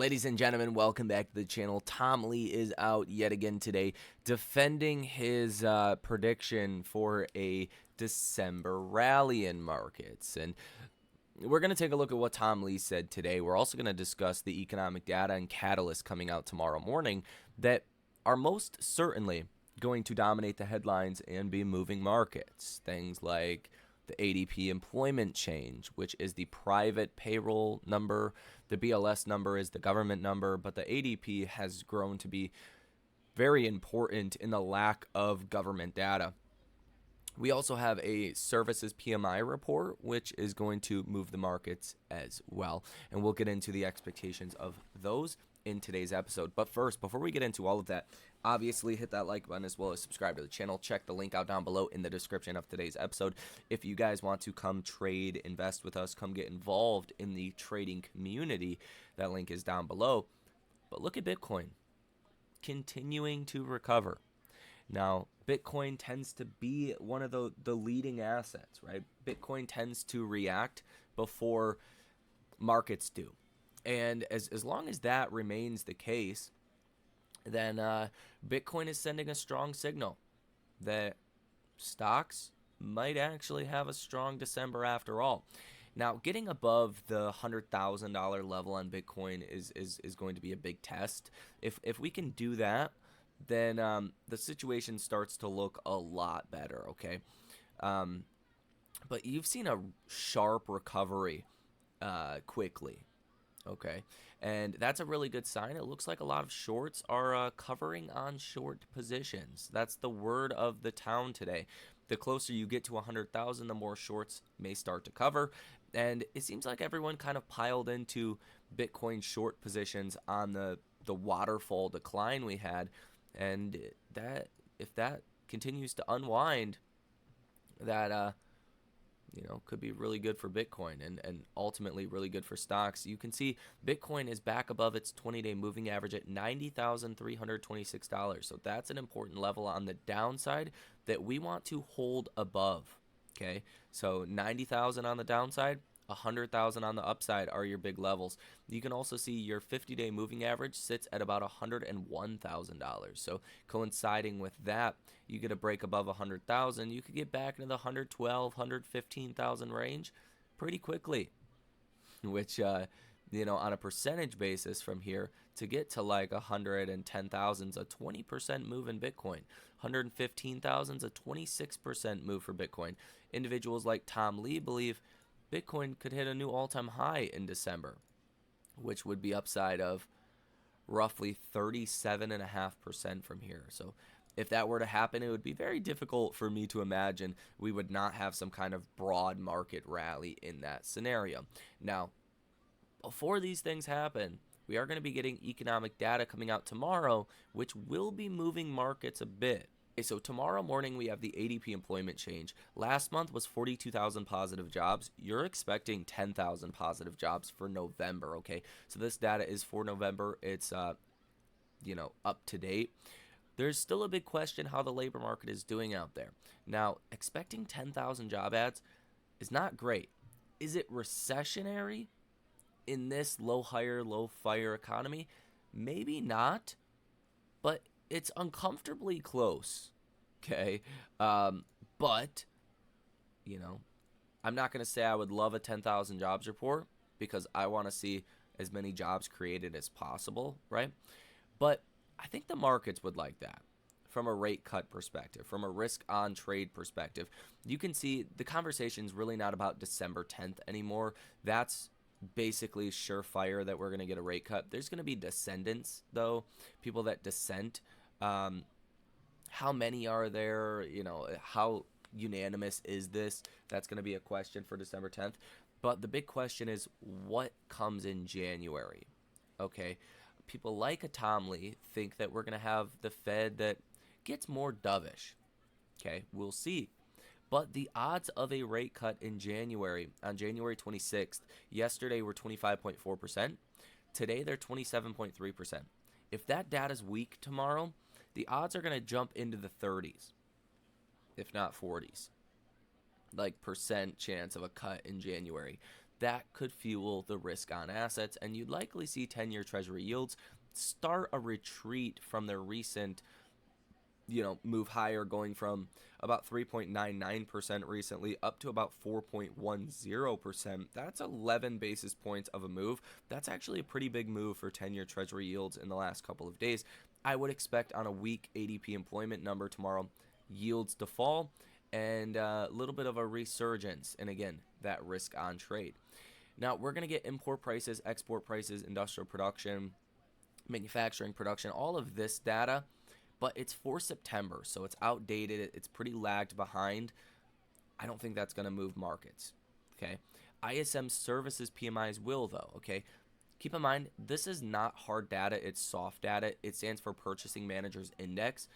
Ladies and gentlemen, welcome back to the channel. Tom Lee is out yet again today defending his prediction for a December rally in markets. And we're going to take a look at what Tom Lee said today. We're also going to discuss the economic data and catalysts coming out tomorrow morning that are most certainly going to dominate the headlines and be moving markets. Things like the ADP employment change, which is the private payroll number. The BLS number is the government number, but the ADP has grown to be very important in the lack of government data. We also have a services PMI report, which is going to move the markets as well. And we'll get into the expectations of those in today's episode. But first, before we get into all of that, obviously hit that like button as well as subscribe to the channel. Check the link out down below in the description of today's episode. If you guys want to come trade, invest with us, come get involved in the trading community, that link is down below. But look at Bitcoin continuing to recover. Now, Bitcoin tends to be one of the leading assets, right? Bitcoin tends to react before markets do. And as long as that remains the case, then Bitcoin is sending a strong signal that stocks might actually have a strong December after all. Now, getting above the $100,000 level on Bitcoin is going to be a big test. If we can do that, then the situation starts to look a lot better, okay? But you've seen a sharp recovery quickly. Okay, and that's a really good sign. It looks like a lot of shorts are covering on short positions. That's the word of the town today. The closer you get to 100,000, the more shorts may start to cover. And it seems like everyone kind of piled into Bitcoin short positions on the waterfall decline we had. And that if that continues to unwind, that could be really good for Bitcoin and ultimately really good for stocks. You can see Bitcoin is back above its 20-day moving average at $90,326. So that's an important level on the downside that we want to hold above. Okay, so 90,000 on the downside, 100,000 on the upside are your big levels. You can also see your 50-day moving average sits at about $101,000. So coinciding with that, you get a break above 100,000, you could get back into the 112, 115,000 range pretty quickly, which on a percentage basis from here to get to like 110,000 is a 20% move in Bitcoin. 115,000 is a 26% move for Bitcoin. Individuals like Tom Lee believe Bitcoin could hit a new all-time high in December, which would be upside of roughly 37.5% from here. So if that were to happen, it would be very difficult for me to imagine we would not have some kind of broad market rally in that scenario. Now, before these things happen, we are going to be getting economic data coming out tomorrow, which will be moving markets a bit. Okay, so tomorrow morning we have the ADP employment change. Last month was 42,000 positive jobs. You're expecting 10,000 positive jobs for November, okay? So this data is for November. It's up to date. There's still a big question how the labor market is doing out there. Now, expecting 10,000 job ads is not great. Is it recessionary in this low hire, low fire economy? Maybe not, but it's uncomfortably close, okay? But, I'm not going to say I would love a 10,000 jobs report because I want to see as many jobs created as possible, right? But I think the markets would like that from a rate cut perspective, from a risk on trade perspective. You can see the conversation's really not about December 10th anymore. That's basically surefire that we're going to get a rate cut. There's going to be descendants, though, people that dissent. How many are there? How unanimous is this? That's going to be a question for December 10th. But the big question is what comes in January, okay? People like a Tom Lee think that we're going to have the Fed that gets more dovish, okay? We'll see. But the odds of a rate cut in January, on January 26th, yesterday were 25.4%. Today they're 27.3%. If that data's weak tomorrow, the odds are going to jump into the 30s, if not 40s, like percent chance of a cut in January. that could fuel the risk on assets, and you'd likely see 10-year Treasury yields start a retreat from their recent move higher, going from about 3.99% recently up to about 4.10%. That's 11 basis points of a move. That's actually a pretty big move for 10-year Treasury yields in the last couple of days. I would expect on a weak ADP employment number tomorrow, yields to fall and a little bit of a resurgence, and again, that risk on trade. Now, we're going to get import prices, export prices, industrial production, manufacturing production, all of this data, but it's for September, so it's outdated. It's pretty lagged behind. I don't think that's going to move markets. Okay. ISM services PMIs will, though. Okay. Keep in mind, this is not hard data. It's soft data. It stands for Purchasing Managers Index,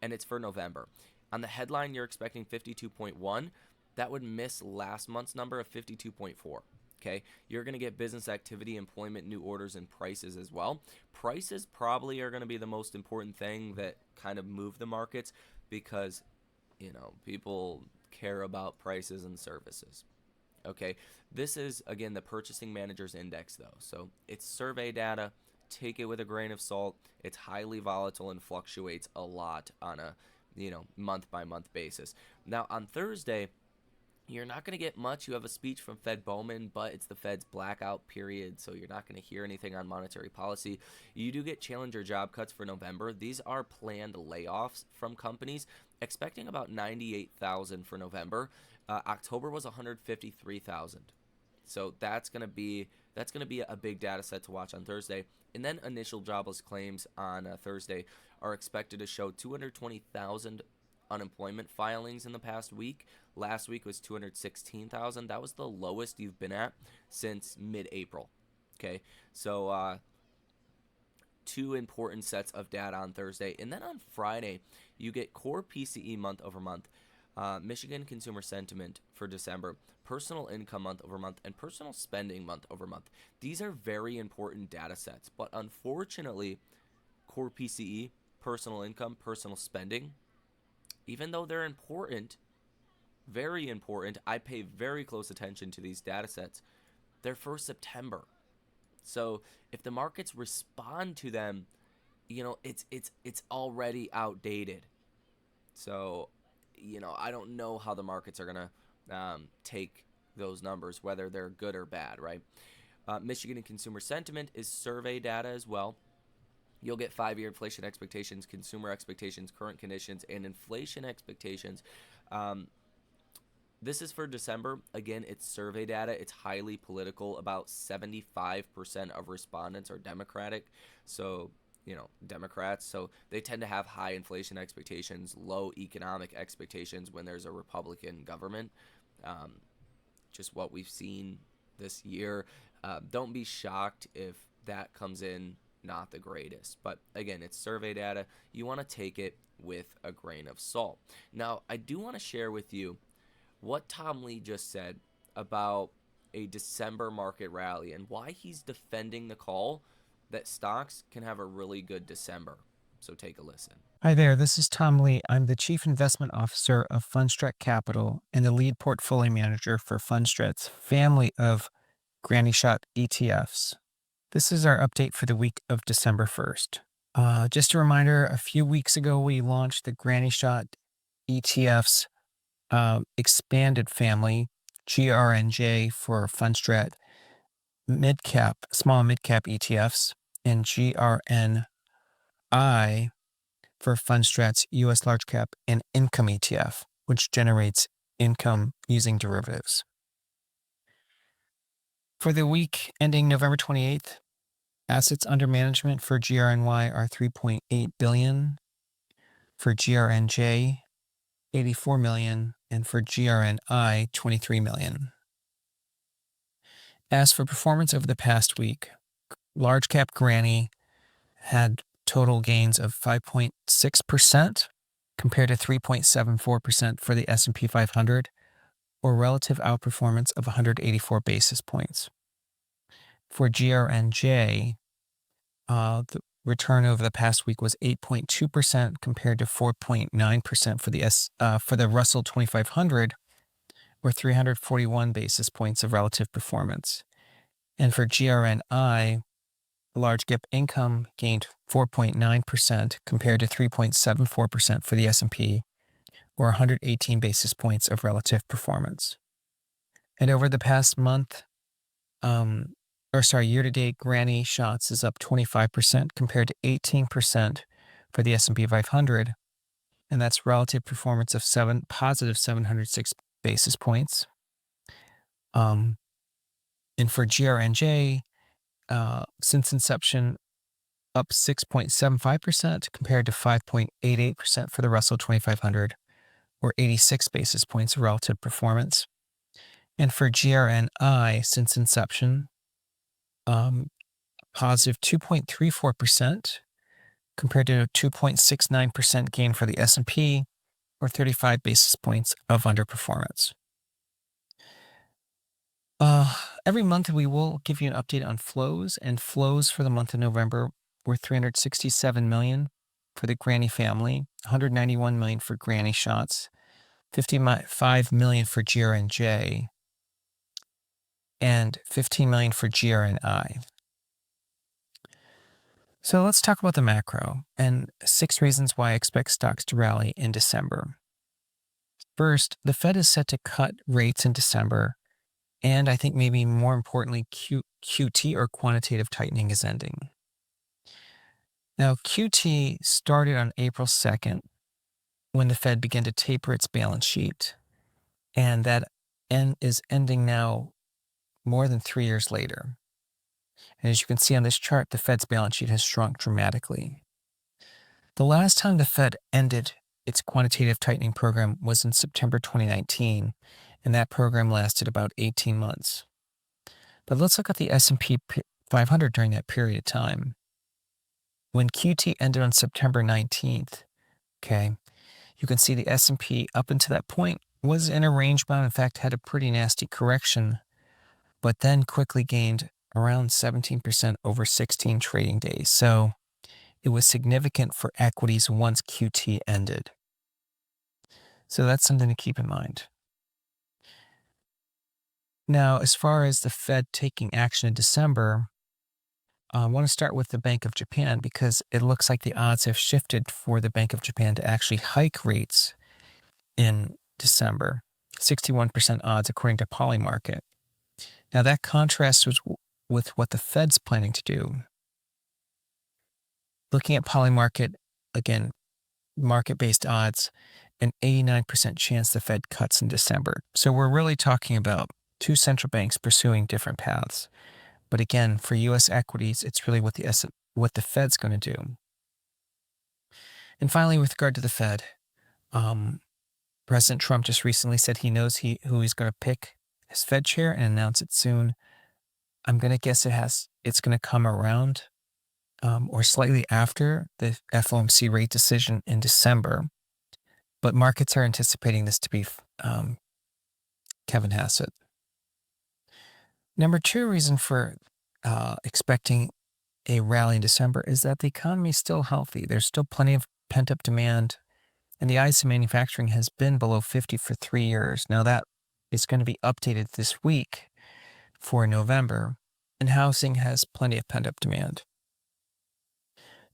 and it's for November. On the headline, you're expecting 52.1. That would miss last month's number of 52.4. Okay, you're going to get business activity, employment, new orders, and prices as well. Prices probably are going to be the most important thing that kind of move the markets because, people care about prices and services. Okay, this is, again, the Purchasing Managers Index, though. So it's survey data. Take it with a grain of salt. It's highly volatile and fluctuates a lot on a, month-by-month basis. Now, on Thursday, you're not going to get much. You have a speech from Fed Bowman, but it's the Fed's blackout period, so you're not going to hear anything on monetary policy. You do get challenger job cuts for November. These are planned layoffs from companies, expecting about 98,000 for November. October was 153,000. So that's going to be a big data set to watch on Thursday. And then initial jobless claims on Thursday are expected to show 220,000 unemployment filings in the past week. Last week was 216,000. That was the lowest you've been at since mid-April. Okay, so two important sets of data on Thursday. And then on Friday, you get core PCE month over month, Michigan consumer sentiment for December, personal income month over month, and personal spending month over month. These are very important data sets, but unfortunately, core PCE, personal income, personal spending, even though they're important, very important, I pay very close attention to these data sets. They're for September. So if the markets respond to them, it's already outdated. So, I don't know how the markets are going to take those numbers, whether they're good or bad, right? Michigan and consumer sentiment is survey data as well. You'll get 5-year inflation expectations, consumer expectations, current conditions, and inflation expectations. This is for December. Again, it's survey data. It's highly political. About 75% of respondents are Democratic. So, Democrats. So they tend to have high inflation expectations, low economic expectations when there's a Republican government. Just what we've seen this year. Don't be shocked if that comes in not the greatest. But again, it's survey data. You want to take it with a grain of salt. Now, I do want to share with you what Tom Lee just said about a December market rally and why he's defending the call that stocks can have a really good December. So take a listen. Hi there, this is Tom Lee. I'm the Chief Investment Officer of Fundstrat Capital and the lead portfolio manager for Fundstrat's family of Granny Shot ETFs. This is our update for the week of December 1st. Just a reminder, a few weeks ago we launched the Granny Shot ETFs expanded family, GRNJ for Fundstrat mid-cap, small and mid-cap ETFs, and GRNI for Fundstrat's U.S. large cap and income ETF, which generates income using derivatives. For the week ending November 28th, assets under management for GRNY are $3.8 billion, for GRNJ, $84 million, and for GRNI, $23 million. As for performance over the past week, large cap Granny had total gains of 5.6% compared to 3.74% for the S&P 500, or relative outperformance of 184 basis points. For GRNJ, the return over the past week was 8.2% compared to 4.9% for the Russell 2500, or 341 basis points of relative performance. And for GRNI, the large cap income gained 4.9% compared to 3.74% for the S&P, or 118 basis points of relative performance. And over the past month, year-to-date, Granny Shots is up 25% compared to 18% for the S&P 500, and that's relative performance of positive 706 basis points. And for GRNJ, since inception, up 6.75% compared to 5.88% for the Russell 2500, or 86 basis points of relative performance. And for GRNI, since inception, positive 2.34% compared to a 2.69% gain for the S&P, or 35 basis points of underperformance. Every month we will give you an update on flows, and flows for the month of November were $367 million for the Granny family, $191 million for Granny Shots, $55 million for GRNJ, and $15 million for GRNI. So let's talk about the macro and 6 reasons why I expect stocks to rally in December. First, the Fed is set to cut rates in December, and I think maybe more importantly, QT, or quantitative tightening, is ending. Now, QT started on April 2nd when the Fed began to taper its balance sheet, and that is ending now more than 3 years later. And as you can see on this chart, the Fed's balance sheet has shrunk dramatically. The last time the Fed ended its quantitative tightening program was in September 2019, and that program lasted about 18 months. But let's look at the S&P 500 during that period of time. When QT ended on September 19th, you can see the S&P up until that point was in a range bound, in fact had a pretty nasty correction, but then quickly gained around 17% over 16 trading days. So it was significant for equities once QT ended. So that's something to keep in mind. Now, as far as the Fed taking action in December, I want to start with the Bank of Japan because it looks like the odds have shifted for the Bank of Japan to actually hike rates in December. 61% odds according to Polymarket. Now that contrasts with what the Fed's planning to do. Looking at Polymarket, again, market-based odds, an 89% chance the Fed cuts in December. So we're really talking about 2 central banks pursuing different paths. But again, for U.S. equities, it's really what the Fed's going to do. And finally, with regard to the Fed, President Trump just recently said he knows who he's going to pick as Fed chair and announce it soon. I'm going to guess it's going to come around or slightly after the FOMC rate decision in December. But markets are anticipating this to be Kevin Hassett. Number 2 reason for expecting a rally in December is that the economy is still healthy. There's still plenty of pent-up demand, and the ISM manufacturing has been below 50 for 3 years. Now that is going to be updated this week for November, and housing has plenty of pent-up demand.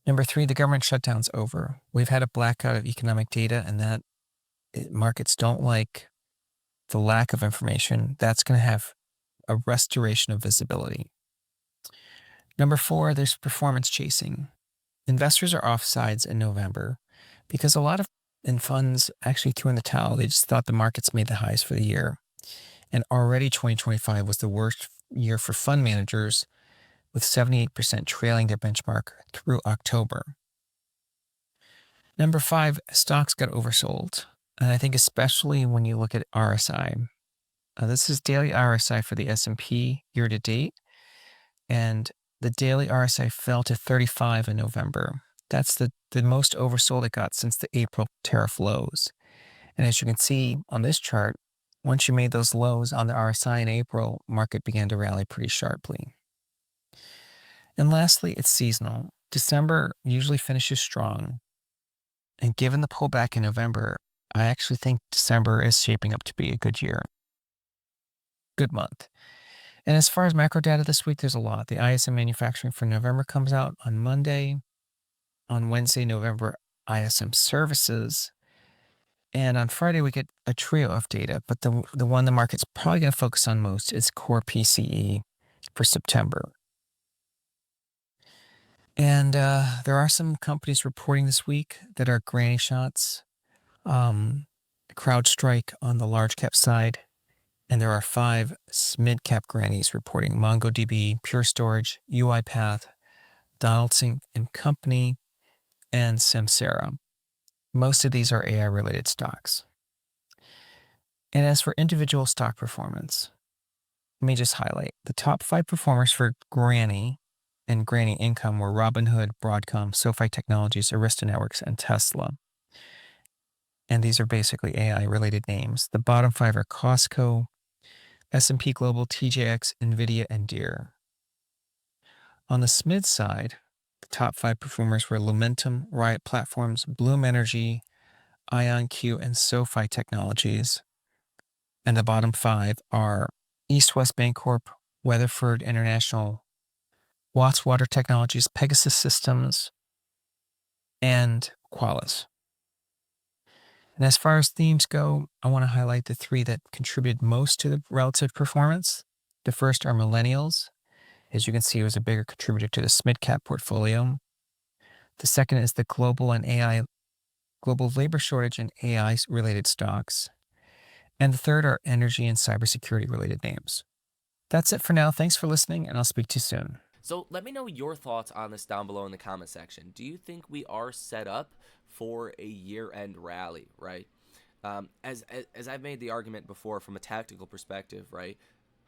Number 3, the government shutdown's over. We've had a blackout of economic data, and that markets don't like the lack of information. That's going to have a restoration of visibility. Number 4, there's performance chasing. Investors are off sides in November because a lot of funds actually threw in the towel. They just thought the markets made the highs for the year. And already 2025 was the worst year for fund managers, with 78% trailing their benchmark through October. Number 5, stocks got oversold. And I think especially when you look at RSI. This is daily RSI for the S&P year to date. And the daily RSI fell to 35 in November. That's the most oversold it got since the April tariff lows. And as you can see on this chart, once you made those lows on the RSI in April, market began to rally pretty sharply. And lastly, it's seasonal. December usually finishes strong. And given the pullback in November, I actually think December is shaping up to be a good year. good month. And as far as macro data this week, there's a lot. The ISM manufacturing for November comes out on Monday. On Wednesday, November ISM services. And on Friday, we get a trio of data, but the one the market's probably going to focus on most is core PCE for September. And there are some companies reporting this week that are granny shots. CrowdStrike on the large cap side, and there are 5 mid cap grannies reporting: MongoDB, Pure Storage, UiPath, Donaldson and Company, and Samsara. Most of these are AI related stocks. And as for individual stock performance, let me just highlight the top 5 performers for Granny and Granny Income were Robinhood, Broadcom, SoFi Technologies, Arista Networks, and Tesla. And these are basically AI related names. The bottom 5 are Costco, S&P Global, TJX, NVIDIA, and Deere. On the SMID side, the top 5 performers were Lumentum, Riot Platforms, Bloom Energy, IonQ, and SoFi Technologies. And the bottom 5 are East West Bancorp, Weatherford International, Watts Water Technologies, Pegasus Systems, and Qualys. And as far as themes go, I want to highlight the 3 that contributed most to the relative performance. The first are millennials. As you can see, it was a bigger contributor to the SMID cap portfolio. The second is the global labor shortage and AI related stocks. And the third are energy and cybersecurity related names. That's it for now. Thanks for listening, and I'll speak to you soon. So let me know your thoughts on this down below in the comment section. Do you think we are set up for a year-end rally, right? As I've made the argument before from a tactical perspective, right?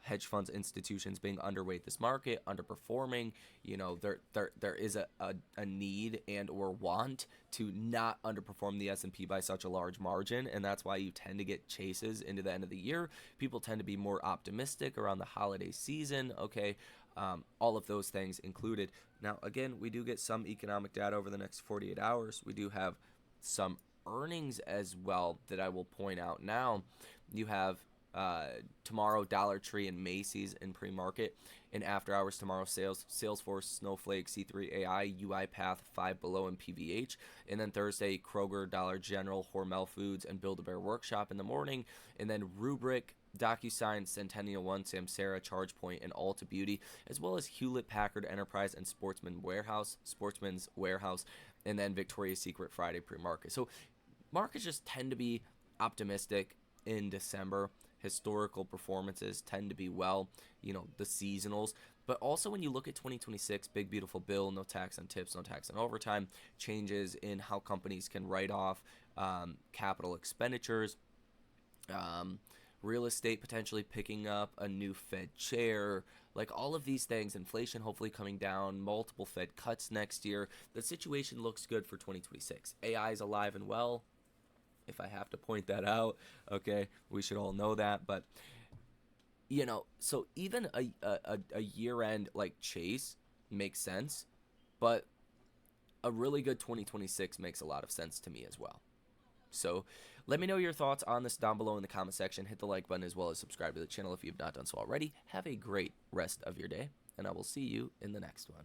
Hedge funds, institutions being underweight this market, underperforming. There is a need and or want to not underperform the S&P by such a large margin, and that's why you tend to get chases into the end of the year. People tend to be more optimistic around the holiday season. Okay, all of those things included. Now, again, we do get some economic data over the next 48 hours. We do have some earnings as well that I will point out now. You have tomorrow Dollar Tree and Macy's in pre-market. In after hours tomorrow, Salesforce, Snowflake, C3 AI, UiPath, Five Below, and PVH. And then Thursday, Kroger, Dollar General, Hormel Foods, and Build-A-Bear Workshop in the morning. And then Rubrik, DocuSign, Centennial One, Samsara, ChargePoint, and Ulta Beauty, as well as Hewlett Packard Enterprise and Sportsman's Warehouse, and then Victoria's Secret Friday pre-market. So markets just tend to be optimistic in December. Historical performances tend to be the seasonals. But also when you look at 2026, big beautiful bill, no tax on tips, no tax on overtime, changes in how companies can write off capital expenditures, real estate potentially picking up, a new Fed chair, like all of these things, inflation hopefully coming down, multiple Fed cuts next year. The situation looks good for 2026. AI is alive and well, if I have to point that out. Okay, we should all know that. But so even a year-end like chase makes sense, but a really good 2026 makes a lot of sense to me as well. So let me know your thoughts on this down below in the comment section. Hit the like button as well as subscribe to the channel if you've not done so already. Have a great rest of your day, and I will see you in the next one.